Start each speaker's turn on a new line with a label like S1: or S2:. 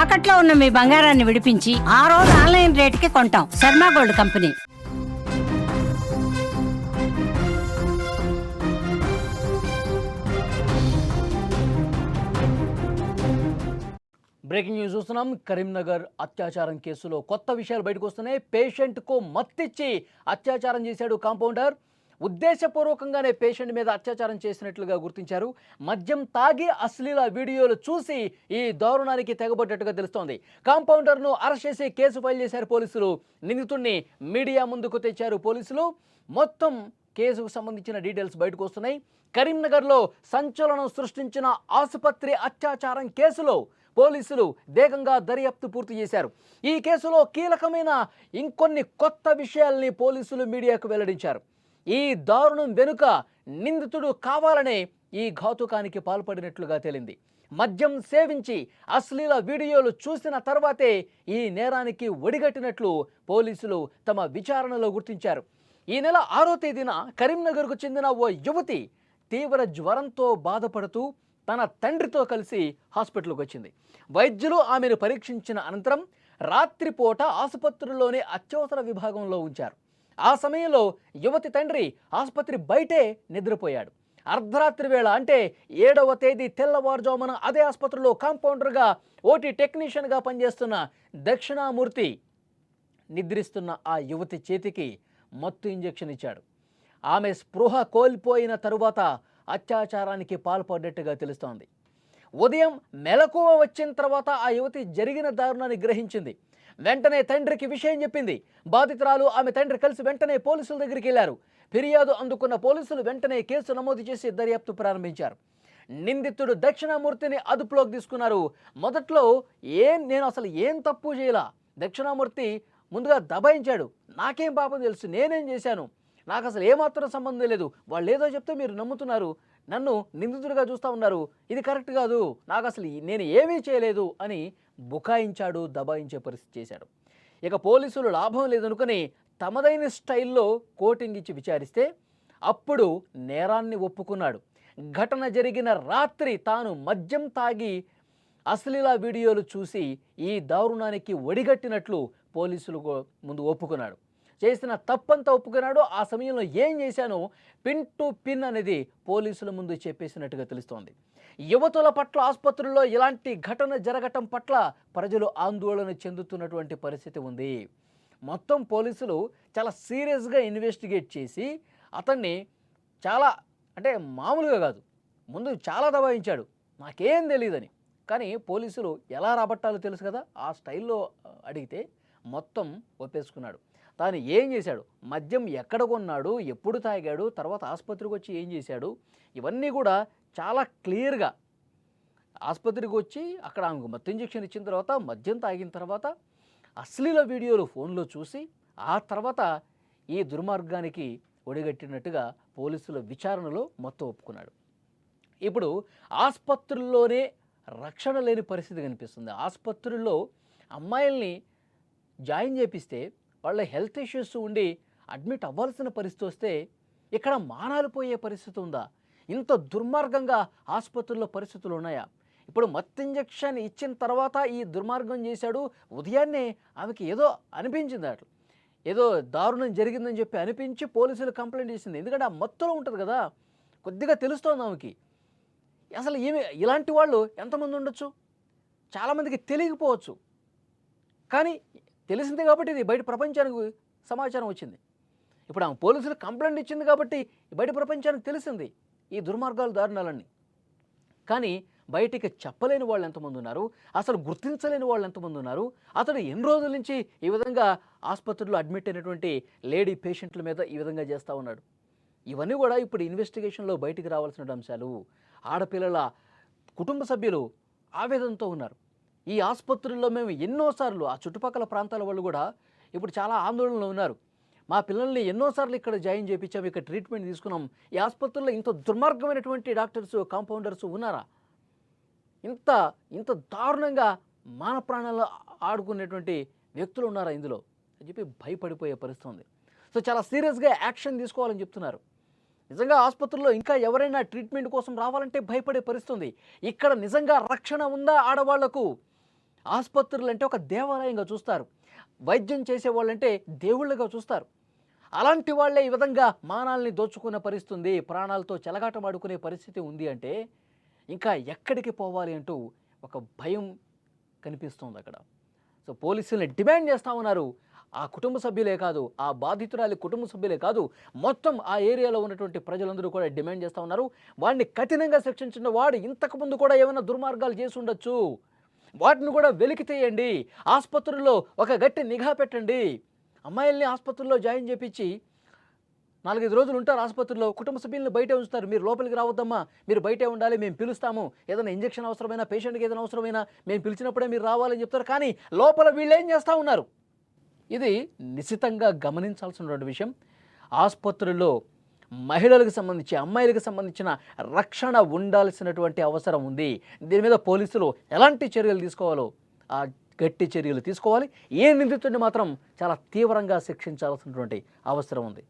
S1: తాకట్లో ఉన్న మీ బంగారాన్ని విడిపించి ఆ రోజు ఆన్లైన్ రేటుకి కొంటాం. Sharma gold company.
S2: Breaking news చూస్తున్నాం. కరీంనగర్ అత్యాచారం కేసులో కొత్త విషయాలు బయటకు వస్తున్నాయి. పేషెంట్కు మత్తిచ్చి అత్యాచారం చేశాడు కాంపౌండర్. ఉద్దేశపూర్వకంగానే పేషెంట్ మీద అత్యాచారం చేసినట్లుగా గుర్తించారు. మద్యం తాగి అశ్లీల వీడియోలు చూసి ఈ దారుణానికి తెగబడ్డట్టుగా తెలుస్తోంది. కాంపౌండర్ను అరెస్ట్ చేసి కేసు ఫైల్ చేశారు పోలీసులు. నిందితుడిని మీడియా ముందుకు తెచ్చారు పోలీసులు. మొత్తం కేసుకు సంబంధించిన డీటెయిల్స్ బయటకు వస్తున్నాయి. కరీంనగర్లో సంచలనం సృష్టించిన ఆసుపత్రి అత్యాచారం కేసులో పోలీసులు వేగంగా దర్యాప్తు పూర్తి చేశారు. ఈ కేసులో కీలకమైన ఇంకొన్ని కొత్త విషయాల్ని పోలీసులు మీడియాకు వెల్లడించారు. ఈ దారుణం వెనుక నిందితుడు కావాలనే ఈ ఘాతుకానికి పాల్పడినట్లుగా తేలింది. మద్యం సేవించి అశ్లీల వీడియోలు చూసిన తర్వాతే ఈ నేరానికి ఒడిగట్టినట్లు పోలీసులు తమ విచారణలో గుర్తించారు. ఈ నెల 6వ తేదీన కరీంనగర్కు చెందిన ఓ యువతి తీవ్ర జ్వరంతో బాధపడుతూ తన తండ్రితో కలిసి హాస్పిటల్కి వచ్చింది. వైద్యులు ఆమెను పరీక్షించిన అనంతరం రాత్రిపూట ఆసుపత్రిలోని అత్యవసర విభాగంలో ఉంచారు. ఆ సమయంలో యువతి తండ్రి ఆసుపత్రి బయటే నిద్రపోయాడు. అర్ధరాత్రి వేళ అంటే 7వ తేదీ తెల్లవారుజామున అదే ఆసుపత్రిలో కాంపౌండర్గా ఓటీ టెక్నీషియన్గా పనిచేస్తున్న దక్షిణామూర్తి నిద్రిస్తున్న ఆ యువతి చేతికి మత్తు ఇంజెక్షన్ ఇచ్చాడు. ఆమె స్పృహ కోల్పోయిన తరువాత అత్యాచారానికి పాల్పడ్డట్టుగా తెలుస్తోంది. ఉదయం మెలకువ వచ్చిన తర్వాత ఆ యువతి జరిగిన దారుణాన్ని గ్రహించింది. వెంటనే తండ్రికి విషయం చెప్పింది. బాధితురాలు ఆమె తండ్రి కలిసి వెంటనే పోలీసుల దగ్గరికి వెళ్లారు. ఫిర్యాదు అందుకున్న పోలీసులు వెంటనే కేసు నమోదు చేసి దర్యాప్తు ప్రారంభించారు. నిందితుడు దక్షిణామూర్తిని అదుపులోకి తీసుకున్నారు. మొదట్లో నేను అసలు ఏం తప్పు చేయలా, దక్షిణామూర్తి ముందుగా దబాయించాడు. నాకేం పాపం తెలుసు, నేనేం చేశాను, నాకు అసలు ఏమాత్రం సంబంధం లేదు, వాళ్ళు ఏదో చెప్తే మీరు నమ్ముతున్నారు, నన్ను నిందితుడిగా చూస్తూ ఉన్నారు, ఇది కరెక్ట్ కాదు, నాకు అసలు నేను ఏమీ చేయలేదు అని బుకాయించాడు, దబాయించే పరిస్థితి చేశాడు. ఇక పోలీసులు లాభం లేదనుకుని తమదైన స్టైల్లో కోటింగ్ ఇచ్చి విచారిస్తే అప్పుడు నేరాన్ని ఒప్పుకున్నాడు. ఘటన జరిగిన రాత్రి తాను మద్యం తాగి అశ్లీల వీడియోలు చూసి ఈ దారుణానికి ఒడిగట్టినట్లు పోలీసులు ముందు ఒప్పుకున్నాడు. చేసిన తప్పంతా ఒప్పుకున్నాడు. ఆ సమయంలో ఏం చేశానో పిన్ టు పిన్ అనేది పోలీసుల ముందు చెప్పేసినట్టుగా తెలుస్తోంది. యువతుల పట్ల ఆసుపత్రుల్లో ఇలాంటి ఘటన జరగటం పట్ల ప్రజలు ఆందోళన చెందుతున్నటువంటి పరిస్థితి ఉంది. మొత్తం పోలీసులు చాలా సీరియస్గా ఇన్వెస్టిగేట్ చేసి అతన్ని చాలా అంటే మామూలుగా కాదు, ముందు చాలా దబాయించాడు, నాకేం తెలియదని. కానీ పోలీసులు ఎలా రాబట్టాలో తెలుసు కదా, ఆ స్టైల్లో అడిగితే మొత్తం ఒప్పేసుకున్నాడు. తాను ఏం చేశాడు, మద్యం ఎక్కడ కొన్నాడు, ఎప్పుడు తాగాడు, తర్వాత ఆసుపత్రికి వచ్చి ఏం చేశాడు, ఇవన్నీ కూడా చాలా క్లియర్గా ఆసుపత్రికి వచ్చి అక్కడ ఆమెకు మత్తు ఇంజెక్షన్ ఇచ్చిన తర్వాత మద్యం తాగిన తర్వాత అశ్లీల వీడియోలు ఫోన్లో చూసి ఆ తర్వాత ఈ దుర్మార్గానికి ఒడిగట్టినట్టుగా పోలీసుల విచారణలో మొత్తం ఒప్పుకున్నాడు. ఇప్పుడు ఆసుపత్రుల్లోనే రక్షణ లేని పరిస్థితి కనిపిస్తుంది. ఆసుపత్రుల్లో అమ్మాయిల్ని జాయిన్ చేపిస్తే వాళ్ళ హెల్త్ ఇష్యూస్ ఉండి అడ్మిట్ అవ్వాల్సిన పరిస్థితి వస్తే ఇక్కడ మానాలు పోయే పరిస్థితి ఉందా? ఇంత దుర్మార్గంగా ఆసుపత్రుల్లో పరిస్థితులు ఉన్నాయా? ఇప్పుడు మత్తు ఇంజెక్షన్ ఇచ్చిన తర్వాత ఈ దుర్మార్గం చేశాడు. ఉదయాన్నే ఆమెకి ఏదో అనిపించింది, అట్లా ఏదో దారుణం జరిగిందని చెప్పి అనిపించి పోలీసులు కంప్లైంట్ చేసింది. ఎందుకంటే ఆ మత్తులో ఉంటుంది కదా, కొద్దిగా తెలుస్తోంది ఆమెకి. అసలు ఇలాంటి వాళ్ళు ఎంతమంది ఉండొచ్చు? చాలామందికి తెలియకపోవచ్చు, కానీ తెలిసింది కాబట్టి ఇది బయట ప్రపంచానికి సమాచారం వచ్చింది. ఇప్పుడు ఆమె పోలీసులు కంప్లైంట్ ఇచ్చింది కాబట్టి బయట ప్రపంచానికి తెలిసింది ఈ దుర్మార్గాలు, దారుణాలన్నీ. కానీ బయటికి చెప్పలేని వాళ్ళు ఎంతమంది ఉన్నారు, అసలు గుర్తించలేని వాళ్ళు ఎంతమంది ఉన్నారు. అతడు ఎన్ని రోజుల నుంచి ఈ విధంగా ఆసుపత్రిలో అడ్మిట్ అయినటువంటి లేడీ పేషెంట్ల మీద ఈ విధంగా చేస్తూ ఉన్నాడు. ఇవన్నీ కూడా ఇప్పుడు ఇన్వెస్టిగేషన్లో బయటికి రావాల్సిన అంశాలు. ఆడపిల్లల కుటుంబ సభ్యులు ఆవేదనతో ఉన్నారు. ఈ ఆసుపత్రుల్లో మేము ఎన్నోసార్లు, ఆ చుట్టుపక్కల ప్రాంతాల వాళ్ళు కూడా ఇప్పుడు చాలా ఆందోళనలో ఉన్నారు. మా పిల్లల్ని ఎన్నోసార్లు ఇక్కడ జాయిన్ చేయించాము, ఇక్కడ ట్రీట్మెంట్ తీసుకున్నాం, ఈ ఆసుపత్రుల్లో ఇంత దుర్మార్గమైనటువంటి డాక్టర్స్, కాంపౌండర్స్ ఉన్నారా? ఇంత దారుణంగా మాన ప్రాణాలు ఆడుకునేటువంటి వ్యక్తులు ఉన్నారా ఇందులో అని చెప్పి భయపడిపోయే పరిస్థితి ఉంది. సో చాలా సీరియస్గా యాక్షన్ తీసుకోవాలని చెప్తున్నారు. నిజంగా ఆసుపత్రుల్లో ఇంకా ఎవరైనా ట్రీట్మెంట్ కోసం రావాలంటే భయపడే పరిస్థితి ఉంది. ఇక్కడ నిజంగా రక్షణ ఉందా ఆడవాళ్లకు? ఆసుపత్రులు అంటే ఒక దేవాలయంగా చూస్తారు. వైద్యం చేసేవాళ్ళంటే దేవుళ్ళుగా చూస్తారు. అలాంటి వాళ్ళే ఈ విధంగా మానాల్ని దోచుకునే పరిస్థితి ఉంది, ప్రాణాలతో చెలగాటమాడుకునే పరిస్థితి ఉంది అంటే ఇంకా ఎక్కడికి పోవాలి అంటూ ఒక భయం కనిపిస్తుంది అక్కడ. సో పోలీసుల్ని డిమాండ్ చేస్తూ ఉన్నారు. ఆ కుటుంబ సభ్యులే కాదు, ఆ బాధితురాలి కుటుంబ సభ్యులే కాదు, మొత్తం ఆ ఏరియాలో ఉన్నటువంటి ప్రజలందరూ కూడా డిమాండ్ చేస్తూ ఉన్నారు. వాడిని కఠినంగా శిక్షించిన వాడు ఇంతకుముందు కూడా ఏమైనా దుర్మార్గాలు చేసి ఉండొచ్చు, వాటిని కూడా వెలికి తీయండి. ఆసుపత్రుల్లో ఒక గట్టి నిఘా పెట్టండి. అమ్మాయిల్ని ఆసుపత్రుల్లో జాయిన్ చేపించి 4-5 రోజులు ఉంటారు ఆసుపత్రిలో, కుటుంబ సభ్యులను బయటే ఉంచుతారు. మీరు లోపలికి రావద్దమ్మా, మీరు బయటే ఉండాలి, మేము పిలుస్తాము, ఏదైనా ఇంజెక్షన్ అవసరమైనా, పేషెంట్కి ఏదైనా అవసరమైనా మేము పిలిచినప్పుడే మీరు రావాలని చెప్తారు. కానీ లోపల వీళ్ళు ఏం చేస్తూ ఉన్నారు? ఇది నిశితంగా గమనించాల్సినటువంటి విషయం. ఆసుపత్రుల్లో మహిళలకు సంబంధించి, అమ్మాయిలకు సంబంధించిన రక్షణ ఉండాల్సినటువంటి అవసరం ఉంది. దీని మీద పోలీసులు ఎలాంటి చర్యలు తీసుకోవాలో ఆ గట్టి చర్యలు తీసుకోవాలి. ఏ నిందితుడిని మాత్రం చాలా తీవ్రంగా శిక్షించాల్సినటువంటి అవసరం ఉంది.